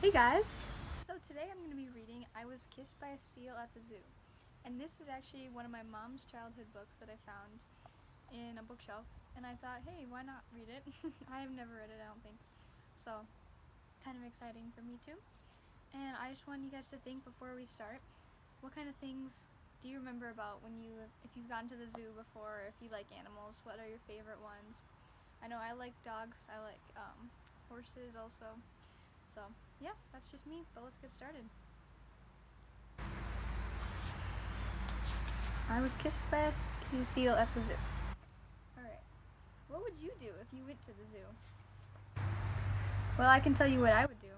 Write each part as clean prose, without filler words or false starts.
Hey guys! So today I'm going to be reading I Was Kissed by a Seal at the Zoo. And this is actually one of my mom's childhood books that I found in a bookshelf. And I thought, hey, why not read it? I have never read it, I don't think. So, kind of exciting for me too. And I just want you guys to think before we start, what kind of things do you remember about if you've gone to the zoo before, or if you like animals, what are your favorite ones? I know I like dogs, I like horses also. So, yeah, that's just me, but let's get started. I was kissed by a seal at the zoo. Alright, what would you do if you went to the zoo? Well, I can tell you what I would do.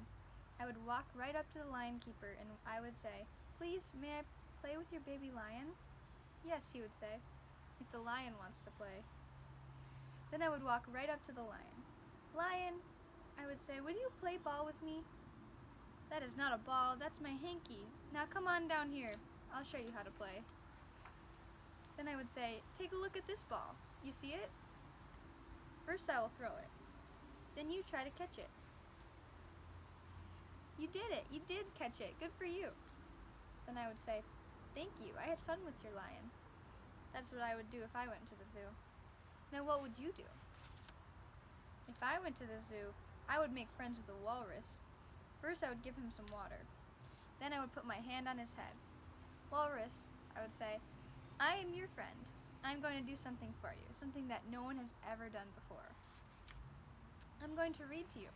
I would walk right up to the lion keeper and I would say, "Please, may I play with your baby lion?" "Yes," he would say, "if the lion wants to play." Then I would walk right up to the lion. "Lion," I would say, "would you play ball with me?" "That is not a ball, that's my hanky. Now come on down here. I'll show you how to play." Then I would say, "Take a look at this ball. You see it? First I will throw it. Then you try to catch it." "You did it! You did catch it! Good for you!" Then I would say, "Thank you, I had fun with your lion." That's what I would do if I went to the zoo. Now what would you do? If I went to the zoo, I would make friends with a walrus. First I would give him some water. Then I would put my hand on his head. "Walrus," I would say, "I am your friend. I'm going to do something for you, something that no one has ever done before. I'm going to read to you."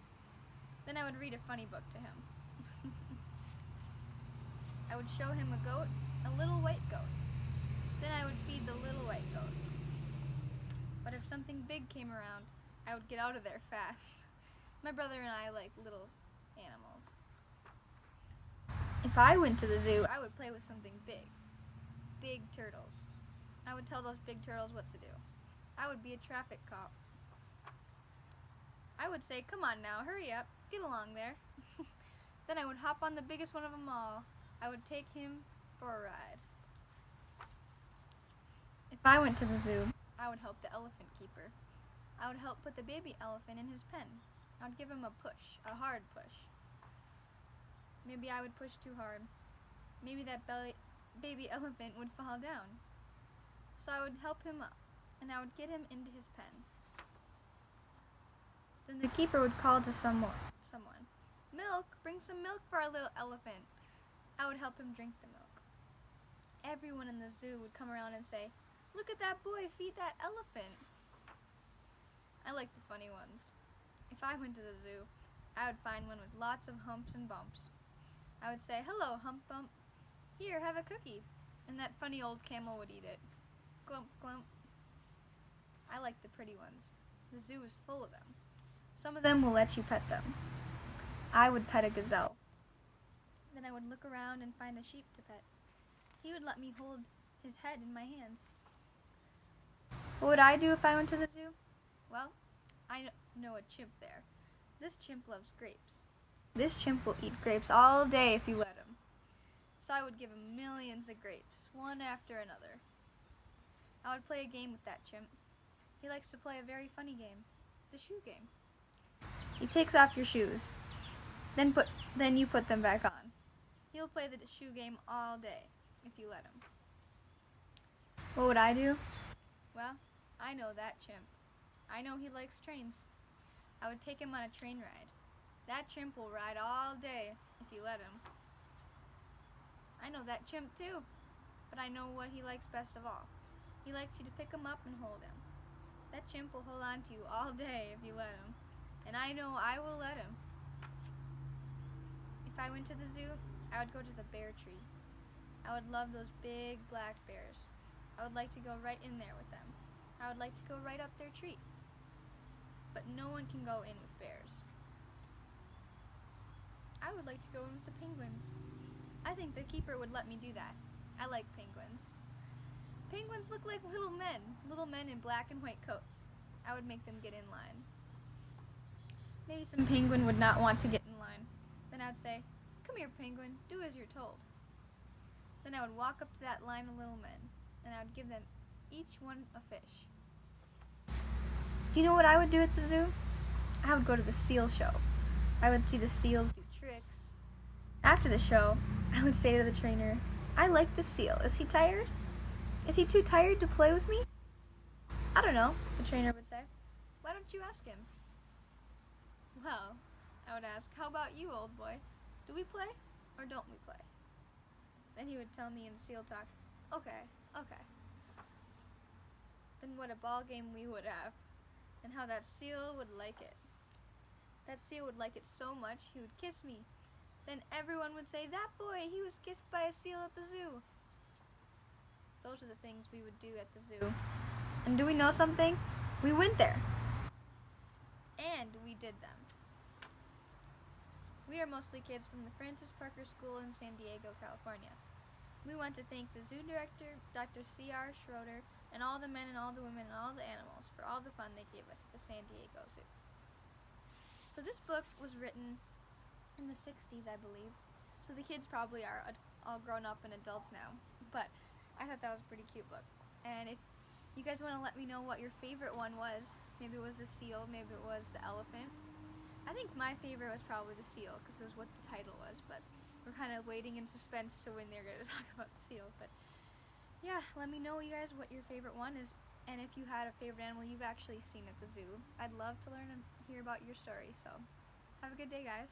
Then I would read a funny book to him. I would show him a goat, a little white goat. Then I would feed the little white goat. But if something big came around, I would get out of there fast. My brother and I like little animals. If I went to the zoo, I would play with something big. Big turtles. I would tell those big turtles what to do. I would be a traffic cop. I would say, "Come on now, hurry up, get along there." Then I would hop on the biggest one of them all. I would take him for a ride. If I went to the zoo, I would help the elephant keeper. I would help put the baby elephant in his pen. I would give him a push, a hard push. Maybe I would push too hard. Maybe that baby elephant would fall down. So I would help him up, and I would get him into his pen. Then the keeper would call to someone. "Milk, bring some milk for our little elephant." I would help him drink the milk. Everyone in the zoo would come around and say, "Look at that boy feed that elephant." I like the funny ones. If I went to the zoo, I would find one with lots of humps and bumps. I would say, "Hello, hump bump. Here, have a cookie." And that funny old camel would eat it. Glump, glump. I like the pretty ones. The zoo is full of them. Some of them will let you pet them. I would pet a gazelle. Then I would look around and find a sheep to pet. He would let me hold his head in my hands. What would I do if I went to the zoo? Well, I know a chimp there. This chimp loves grapes. This chimp will eat grapes all day if you let him. So I would give him millions of grapes, one after another. I would play a game with that chimp. He likes to play a very funny game, the shoe game. He takes off your shoes, then you put them back on. He'll play the shoe game all day, if you let him. What would I do? Well, I know that chimp. I know he likes trains. I would take him on a train ride. That chimp will ride all day, if you let him. I know that chimp too, but I know what he likes best of all. He likes you to pick him up and hold him. That chimp will hold on to you all day if you let him, and I know I will let him. If I went to the zoo, I would go to the bear tree. I would love those big black bears. I would like to go right in there with them. I would like to go right up their tree. But no one can go in with bears. I would like to go in with the penguins. I think the keeper would let me do that. I like penguins. Penguins look like little men in black and white coats. I would make them get in line. Maybe some penguin would not want to get in line. Then I would say, "Come here, penguin, do as you're told." Then I would walk up to that line of little men, and I would give them each one a fish. Do you know what I would do at the zoo? I would go to the seal show. I would see the seals do tricks. After the show, I would say to the trainer, I like this seal. Is he tired? Is he too tired to play with me? I don't know, the trainer would say. Why don't you ask him? Well, I would ask, how about you, old boy? Do we play or don't we play? Then he would tell me in seal talk, okay. Then what a ball game we would have, and how that seal would like it. That seal would like it so much, he would kiss me. Then everyone would say, that boy, he was kissed by a seal at the zoo. Those are the things we would do at the zoo. And do we know something? We went there. And we did them. We are mostly kids from the Francis Parker School in San Diego, California. We want to thank the zoo director, Dr. C.R. Schroeder, and all the men and all the women and all the animals for all the fun they gave us at the San Diego Zoo. So this book was written in the 60s, I believe. So the kids probably are all grown up and adults now. But I thought that was a pretty cute book. And if you guys want to let me know what your favorite one was, maybe it was the seal, maybe it was the elephant. I think my favorite was probably the seal because it was what the title was, but we're kind of waiting in suspense to when they're going to talk about the seal. But yeah, let me know, you guys, what your favorite one is, and if you had a favorite animal you've actually seen at the zoo. I'd love to learn and hear about your story. So have a good day, guys.